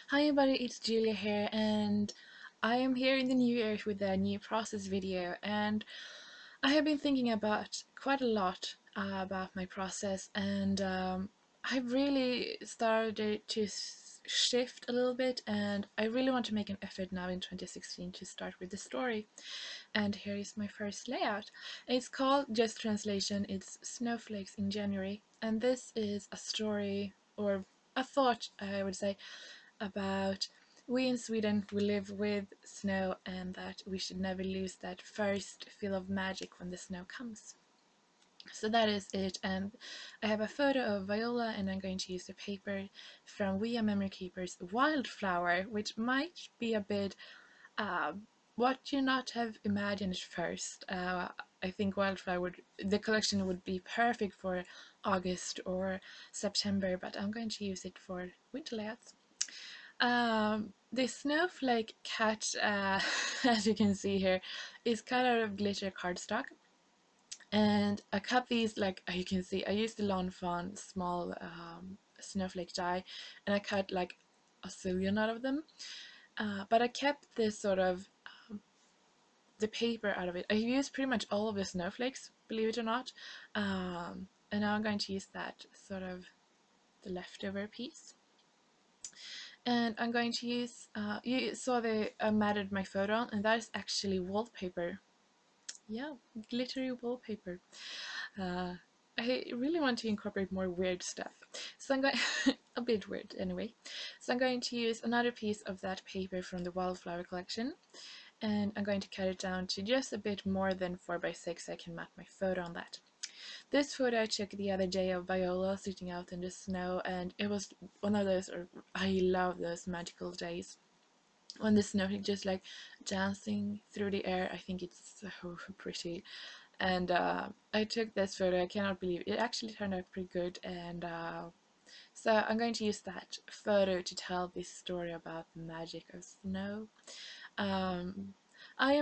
Hi everybody, it's Julia here, and I am here in the new year with a new process video, and I have been thinking about quite a lot about my process, and I've really started to shift a little bit, and I really want to make an effort now in 2016 to start with the story. And here is my first layout. It's called Just Translation. It's Snowflakes in January, and this is a story, or a thought I would say, about we in Sweden, we live with snow, and that we should never lose that first feel of magic when the snow comes. So that is it, and I have a photo of Viola, and I'm going to use the paper from We Are Memory Keepers Wildflower, which might be a bit uh, what you not have imagined at first. I think Wildflower the collection would be perfect for August or September, but I'm going to use it for winter layouts. The snowflake cat, as you can see here, is cut out of glitter cardstock, and I cut these like you can see. I used the Lawn Fawn small snowflake die, and I cut like a zillion out of them. But I kept this sort of the paper out of it. I used pretty much all of the snowflakes, believe it or not, and now I'm going to use that sort of the leftover piece. And I'm going to use, you saw the I matted my photo on, and that is actually wallpaper. Yeah, glittery wallpaper. Uh, I really want to incorporate more weird stuff. So I'm going, a bit weird anyway. So I'm going to use another piece of that paper from the Wildflower collection, and I'm going to cut it down to just a bit more than 4 by 6 so I can mat my photo on that. This photo I took the other day of Viola sitting out in the snow, and it was one of those, I love those magical days when the snow is just like dancing through the air. I think it's so pretty. And I took this photo. I cannot believe it actually turned out pretty good. And so I'm going to use that photo to tell this story about the magic of snow. Um, I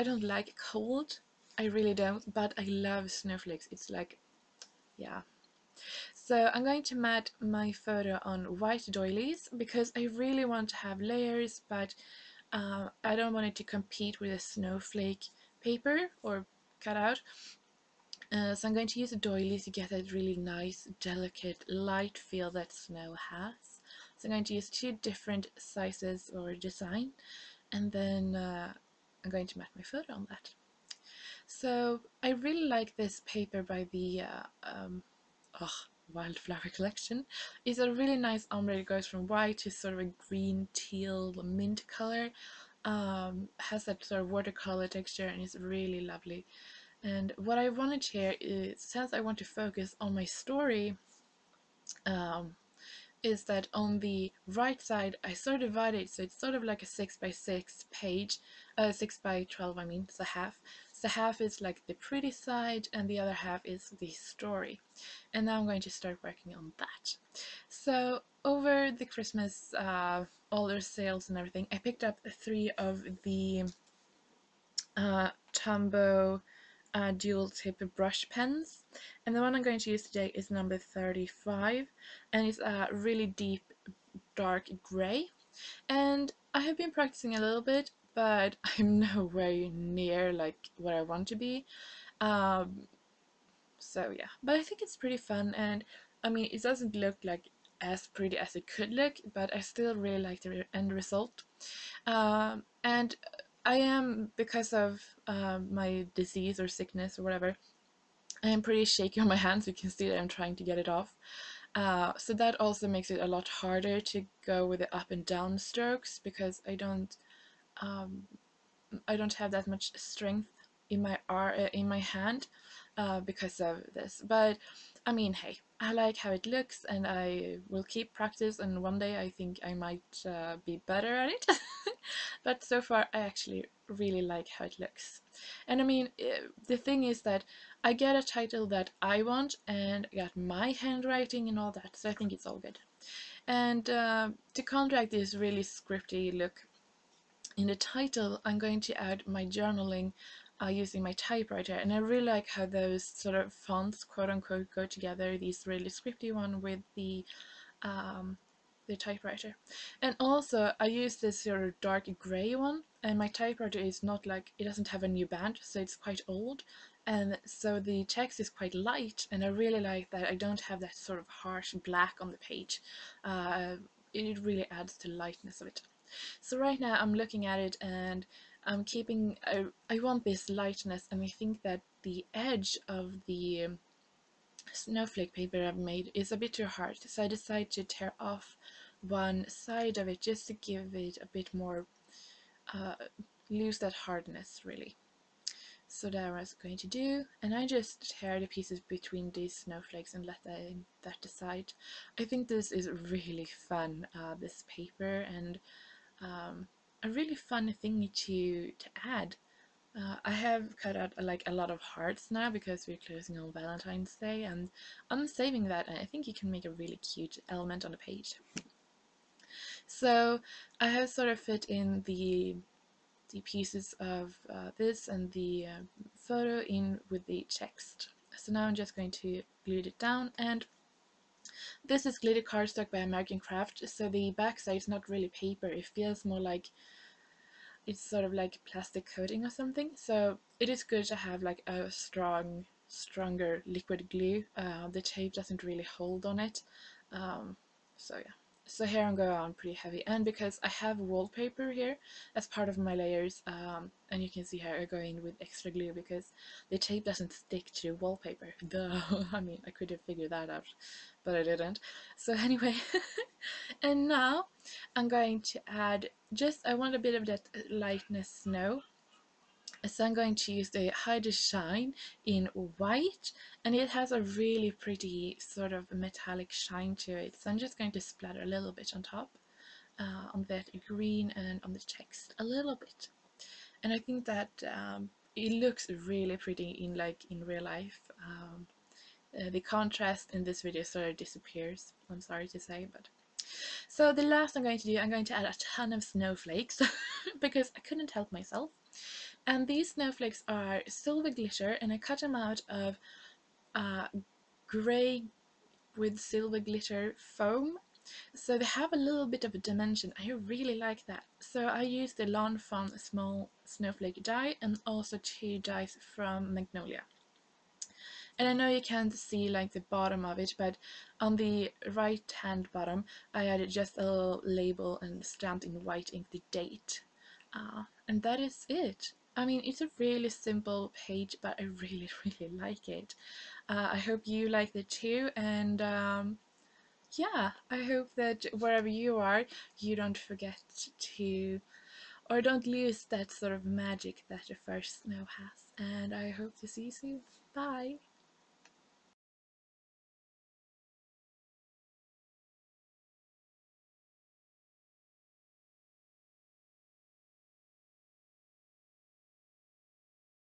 don't like cold. I really don't, but I love snowflakes. It's like, yeah. So I'm going to mat my photo on white doilies because I really want to have layers, but I don't want it to compete with a snowflake paper or cutout. So I'm going to use a doily to get that really nice, delicate, light feel that snow has. So I'm going to use two different sizes or design, and then I'm going to mat my photo on that. So I really like this paper by the oh, Wildflower collection. It's a really nice ombre. It goes from white to sort of a green, teal, mint color. Has that sort of watercolor texture, and it's really lovely. And what I wanted here is, since I want to focus on my story, um, is that on the right side I sort of divided, so it's sort of like a 6 by 6 page, 6 by 12 I mean, so half. So half is like the pretty side and the other half is the story. And now I'm going to start working on that. So over the Christmas, all their sales and everything, I picked up 3 of the Tombow dual tip brush pens, and the one I'm going to use today is number 35, and it's a really deep dark gray. And I have been practicing a little bit, but I'm nowhere near like what I want to be. um, so yeah, but I think it's pretty fun, and I mean it doesn't look like as pretty as it could look, but I still really like the end result. And I am, because of my disease or sickness or whatever, I am pretty shaky on my hands. You can see that I'm trying to get it off. So that also makes it a lot harder to go with the up and down strokes, because um, I don't have that much strength in my hand because of this. But I mean, hey, I like how it looks, and I will keep practice. And one day I think I might be better at it. But so far, I actually really like how it looks. And I mean, the thing is that I get a title that I want, and I got my handwriting and all that. So I think it's all good. And to counteract this really scripty look, in the title I'm going to add my journaling using my typewriter, and I really like how those sort of fonts, quote unquote, go together, these really scripty one with the um, the typewriter. And also I use this sort of dark gray one, and my typewriter is not like, it doesn't have a new band, so it's quite old, and so the text is quite light, and I really like that I don't have that sort of harsh black on the page. It really adds to the lightness of it. So right now I'm looking at it, and I'm keeping, I want this lightness, and I think that the edge of the snowflake paper I've made is a bit too hard, so I decided to tear off one side of it just to give it a bit more, uh, lose that hardness really. So that I was going to do, and I just tear the pieces between these snowflakes and let that decide. I think this is really fun, this paper, and a really fun thing to add. I have cut out like a lot of hearts now because we're closing on Valentine's Day, and I'm saving that, and I think you can make a really cute element on a page. So I have sort of fit in the pieces of this and the photo in with the text. So now I'm just going to glue it down, and this is glitter cardstock by American Craft, so the backside is not really paper, it feels more like it's sort of like plastic coating or something. So it is good to have like a stronger liquid glue. The tape doesn't really hold on it. So yeah. So here I'm going on pretty heavy, and because I have wallpaper here as part of my layers, and you can see how I go in with extra glue because the tape doesn't stick to wallpaper. Duh. I mean, I could have figured that out, but I didn't. So anyway, and now I'm going to add just, I want a bit of that lightness snow. So I'm going to use the Hide the Shine in white, and it has a really pretty sort of metallic shine to it. So I'm just going to splatter a little bit on top, on that green, and on the text a little bit. And I think that it looks really pretty in real life. The contrast in this video sort of disappears, I'm sorry to say, but so the last I'm going to do, I'm going to add a ton of snowflakes because I couldn't help myself. And these snowflakes are silver glitter, and I cut them out of grey with silver glitter foam. So they have a little bit of a dimension. I really like that. So I used the Lawn Fawn small snowflake die and also 2 dies from Magnolia. And I know you can't see like the bottom of it, but on the right hand bottom I added just a little label and stamped in white ink the date. And that is it. I mean, it's a really simple page, but I really, really like it. I hope you like it too, and yeah, I hope that wherever you are, you don't forget to, or don't lose that sort of magic that the first snow has. And I hope to see you soon. Bye!